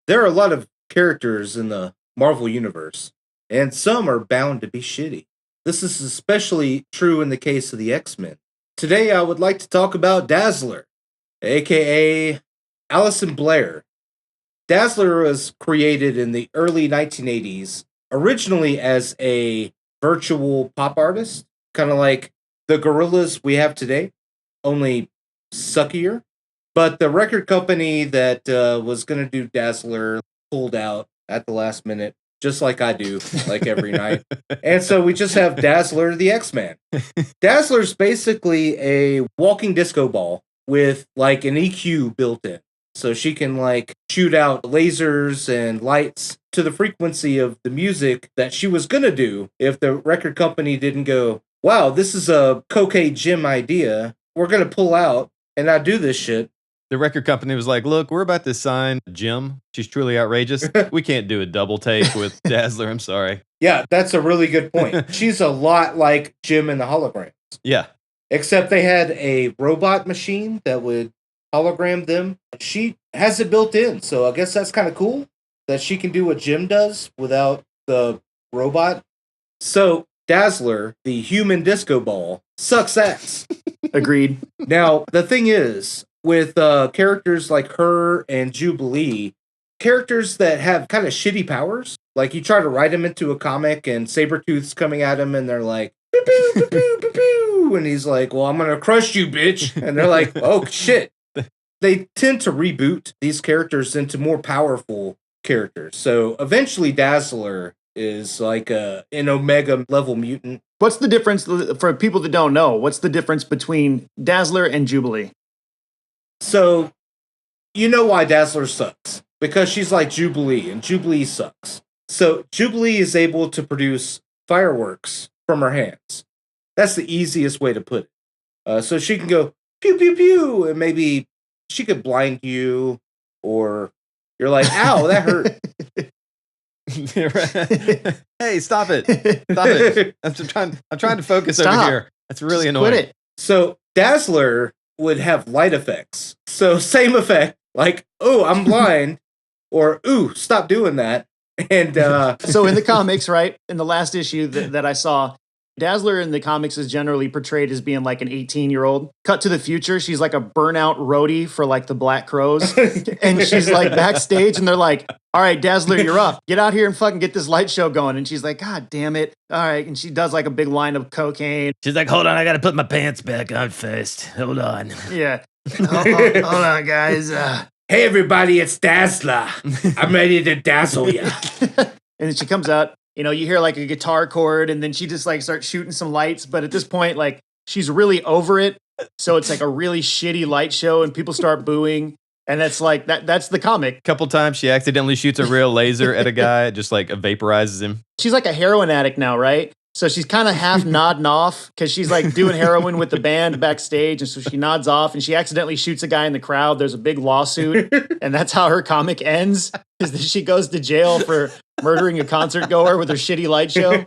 There are a lot of characters in the Marvel Universe, and some are bound to be shitty. This is especially true in the case of the X Men. Today, I would like to talk about Dazzler, aka Alison Blair. Dazzler was created in the early 1980s, originally as a virtual pop artist, kind of like the gorillas we have today, only suckier. But the record company that was going to do Dazzler pulled out at the last minute, just like I do, like every night. And so we just have Dazzler the X Man. Dazzler's basically a walking disco ball with like an EQ built in. So she can like shoot out lasers and lights to the frequency of the music that she was going to do if the record company didn't go, wow, this is a cocaine gym idea. We're going to pull out and not do this shit. The record company was like, look, we're about to sign Jim. She's truly outrageous. We can't do a double take with Dazzler. I'm sorry. Yeah, that's a really good point. She's a lot like Jim in the holograms. Yeah. Except they had a robot machine that would hologram them. She has it built in, so I guess that's kind of cool that she can do what Jim does without the robot. So Dazzler, the human disco ball, sucks ass. Agreed. Now, the thing is, with characters like her and Jubilee, characters that have kind of shitty powers, like you try to write them into a comic and Sabretooth's coming at him and they're like, pew, pew, pew, pew, pew, pew. And he's like, well, I'm going to crush you, bitch. And they're like, oh, shit. They tend to reboot these characters into more powerful characters. So eventually Dazzler is like an Omega level mutant. What's the difference, for people that don't know, what's the difference between Dazzler and Jubilee? So, you know why Dazzler sucks. Because she's like Jubilee, and Jubilee sucks. So, Jubilee is able to produce fireworks from her hands. That's the easiest way to put it. So she can go, pew, pew, pew, and maybe she could blind you, or you're like, ow, that hurt. Hey, stop it. Stop it. I'm trying to focus over here. That's really annoying. Quit it. So, Dazzler would have light effects. So same effect, like, oh, I'm blind, or ooh, stop doing that. And so in the comics, right, in the last issue that I saw, Dazzler in the comics is generally portrayed as being like an 18-year-old. Cut to the future, she's like a burnout roadie for like the Black Crows. And she's like backstage and they're like, all right, Dazzler, you're up. Get out here and fucking get this light show going. And she's like, God damn it. All right. And she does like a big line of cocaine. She's like, hold on, I got to put my pants back on first. Hold on. Yeah. Hold on, guys. Hey, everybody, it's Dazzler. I'm ready to dazzle you. And then she comes out. You know, you hear like a guitar chord and then she just like starts shooting some lights. But at this point, like she's really over it. So it's like a really shitty light show and people start booing. And that's like, that's the comic. A couple times she accidentally shoots a real laser at a guy, just like vaporizes him. She's like a heroin addict now, right? So she's kind of half nodding off because she's like doing heroin with the band backstage. And so she nods off and she accidentally shoots a guy in the crowd. There's a big lawsuit. And that's how her comic ends, is that she goes to jail for murdering a concert goer with her shitty light show.